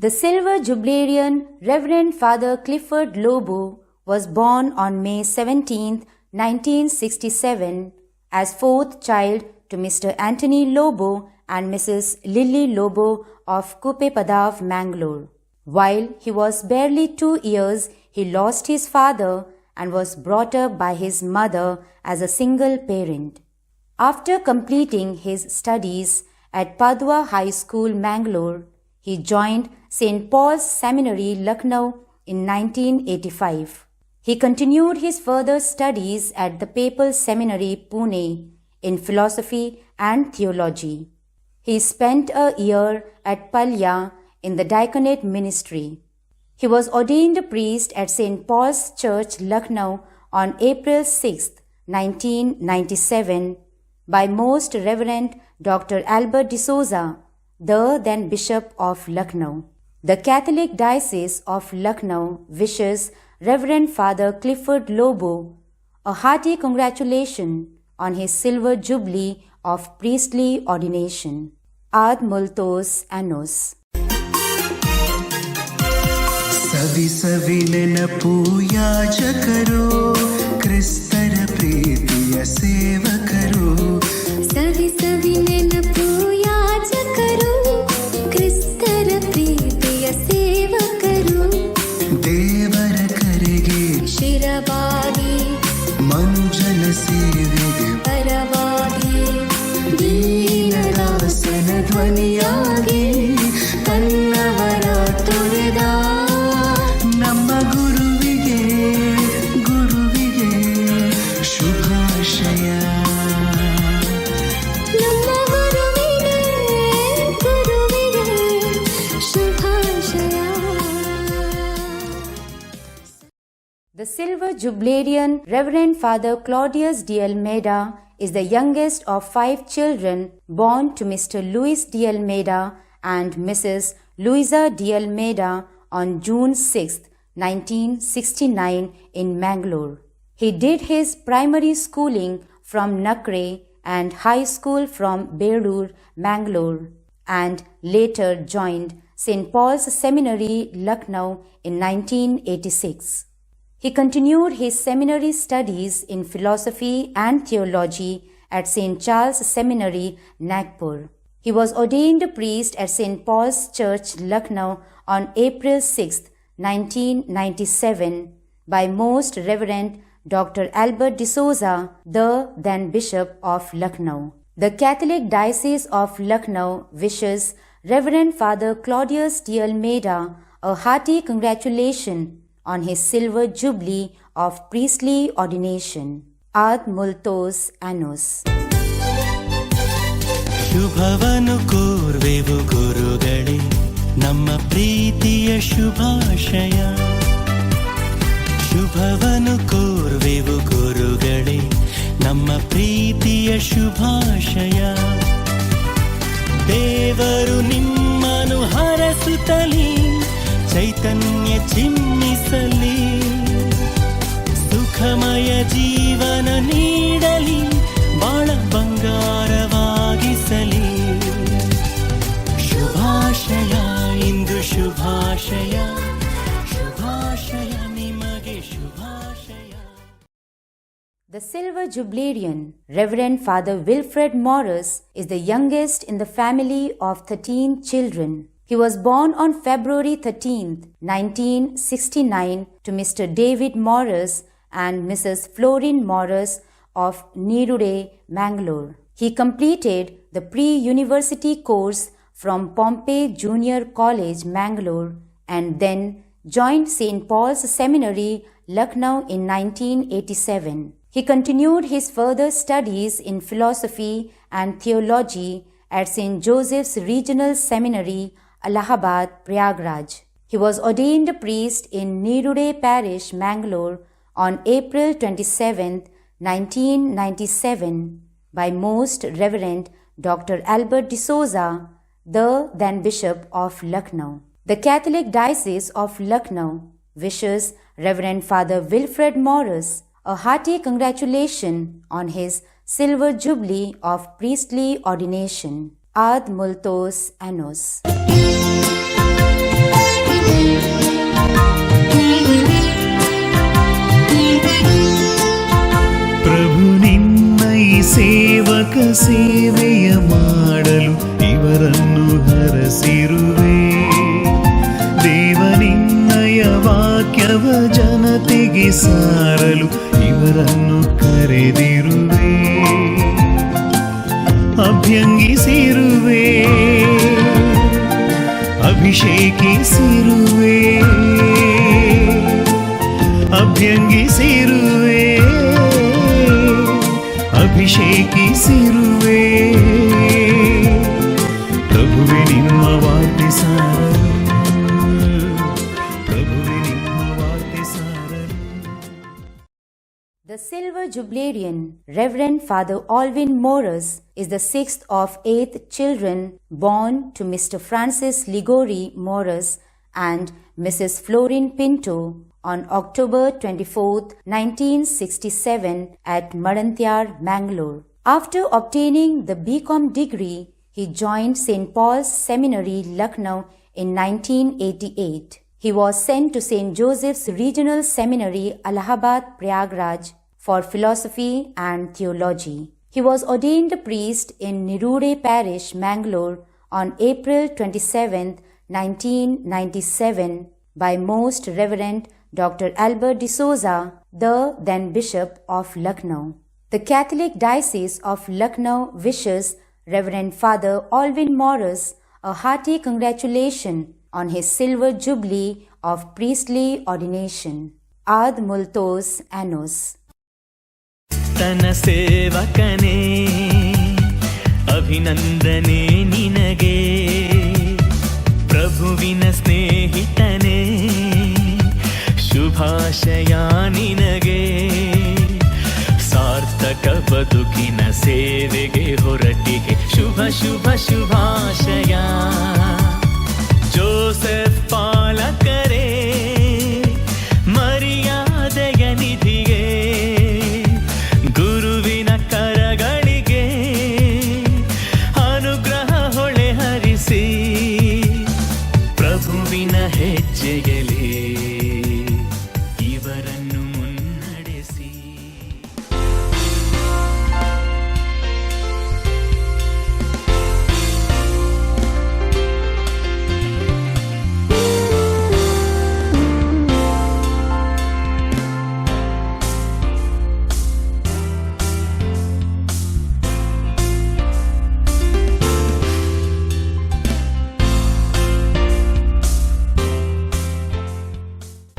The Silver Jubilarian Reverend Father Clifford Lobo was born on May 17, 1967, as fourth child to Mr. Anthony Lobo and Mrs. Lily Lobo of Kupepadav, Mangalore. While he was barely 2 years, he lost his father and was brought up by his mother as a single parent. After completing his studies at Padua High School, Mangalore, he joined St. Paul's Seminary, Lucknow in 1985. He continued his further studies at the Papal Seminary, Pune, in philosophy and theology. He spent a year at Palya in the diaconate ministry. He was ordained a priest at St. Paul's Church, Lucknow on April 6, 1997 by Most Reverend Dr. Albert D'Souza, the then Bishop of Lucknow. The Catholic Diocese of Lucknow wishes Reverend Father Clifford Lobo a hearty congratulations on his silver jubilee of priestly ordination. Ad multos annos. सभी सभी नेनपु याज करो क्रिस्तर प्रीतिय save करो सभी सभी नेनपु याज करो क्रिस्तर प्रीतिय save करो देवर करेगे शिरवागी मंजन सेवेगे परवागी दीनदासन ध्वनियागे कन्नवರ ತೊರೆದ ನಮ್ಮ ಗುರುವಿಗೆ ಶುಭಾಶಯ ನಮ್ಮ ಗುರುವಿಗೆ ಶುಭಾಶಯ. The Silver Jubilarian Reverend Father Claudius D'Almeida is the youngest of 5 children born to Mr. Luis D'Almeida and Mrs. Luisa D'Almeida on June 6, 1969 in Mangalore. He did his primary schooling from Nakre and high school from Belur, Mangalore, and later joined St. Paul's Seminary, Lucknow in 1986. He continued his seminary studies in philosophy and theology at St. Charles Seminary, Nagpur. He was ordained a priest at St. Paul's Church, Lucknow on April 6, 1997 by Most Reverend Dr. Albert D'Souza, the then Bishop of Lucknow. The Catholic Diocese of Lucknow wishes Reverend Father Claudius D'Almeida a hearty congratulations on his silver jubilee of priestly ordination. Ad multos annos. ಶುಭವನ್ನು ಕೋರ್ವೆವು ಗುರುಗಳೇ ನಮ್ಮ ಪ್ರೀತಿಯ ಶುಭಾಶಯ ಶುಭವನ್ನು ಕೋರ್ವೆವು ಗುರುಗಳೇ ನಮ್ಮ ಪ್ರೀತಿಯ ಶುಭಾಶಯ ದೇವರು ನಿಮ್ಮನ್ನು ಹರಸುತ್ತಲಿ ಚೈತನ್ಯ ಚಿಮ್ಮಿಸಲಿ ಸುಖಮಯ ಜೀವನ ನೀಡಲಿ ಬಾಳ ಬಂಗಾರವಾಗಿಸಲಿ ಶುಭಾಶಯ ಇಂದು ಶುಭಾಶಯ ಶುಭಾಶಯ ನಿಮಗೆ ಶುಭಾಶಯ. The Silver Jubilarian Reverend Father Wilfred Morris is the youngest in the family of 13 children. He was born on February 13, 1969 to Mr. David Morris and Mrs. Florine Morris of Neerude, Mangalore. He completed the pre-university course from Pompey Junior College, Mangalore, and then joined St. Paul's Seminary, Lucknow in 1987. He continued his further studies in philosophy and theology at St. Joseph's Regional Seminary, Allahabad, Prayagraj. He was ordained a priest in Neerude Parish, Mangalore on April 27, 1997 by Most Reverend Dr. Albert D'Souza, the then Bishop of Lucknow. The Catholic Diocese of Lucknow wishes Reverend Father Wilfred Morris a hearty congratulations on his silver jubilee of priestly ordination. Ad multos annos. ಸೇವಕ ಸೇವೆಯ ಮಾಡಲು ಇವರನ್ನು ಹರಸಿರುವೆ. ದೇವನಿನ್ನಯ ವಾಕ್ಯವ ಜನತೆಗೆ ಸಾರಲು ಇವರನ್ನು ಕರೆದಿರುವೆ. ಅಭ್ಯಂಗಿಸಿರುವೆ, ಅಭಿಷೇಕಿಸಿರುವೆ, ಅಭ್ಯಂಗಿಸಿರುವೆ, ಅಭಿಷೇಕಿಸಿರುವೆ. ಪ್ರಭುವೆ ನಿಮ್ಮ ವಾರ್ತೆ ಸಾರಲು, ಪ್ರಭುವೆ ನಿಮ್ಮ ವಾರ್ತೆ ಸಾರಲು. The Silver Jubilarian, Reverend Father Alvin Morris, is the sixth of 8 children born to Mr. Francis Ligori Morris and Mrs. Florine Pinto on October 24, 1967 at Madantyar, Mangalore. After obtaining the BCom degree, he joined St. Paul's Seminary, Lucknow in 1988. He was sent to St. Joseph's Regional Seminary, Allahabad, Prayagraj for philosophy and theology. He was ordained a priest in Nirude Parish, Mangalore on April 27, 1997 by Most Reverend Dr. Albert D'Souza, the then Bishop of Lucknow. The Catholic Diocese of Lucknow wishes Reverend Father Alvin Morris a hearty congratulation on his silver jubilee of priestly ordination. Ad multos annos. ತನ ಸೇವಕನೇ ಅಭಿನಂದನೆ ನಿನಗೆ, ಪ್ರಭುವಿನ ಸ್ನೇಹಿತನೇ ಶುಭಾಶಯ ನಿನಗೆ. ಸಾರ್ಥಕ ಬದುಕಿನ ಸೇವೆಗೆ ಹೊರಟಿಗೆ ಶುಭ ಶುಭ ಶುಭಾಶಯ. ಜೋಸೆಫ್ ಪಾಲಕರೇ ಮರ್ಯಾದೆಯ ನಿಧಿಗೆ, ಗುರುವಿನ ಕರಗಳಿಗೆ ಅನುಗ್ರಹ ಹೊಳೆ ಹರಿಸಿ, ಪ್ರಭುವಿನ ಹೆಜ್ಜೆಯಲ್ಲಿ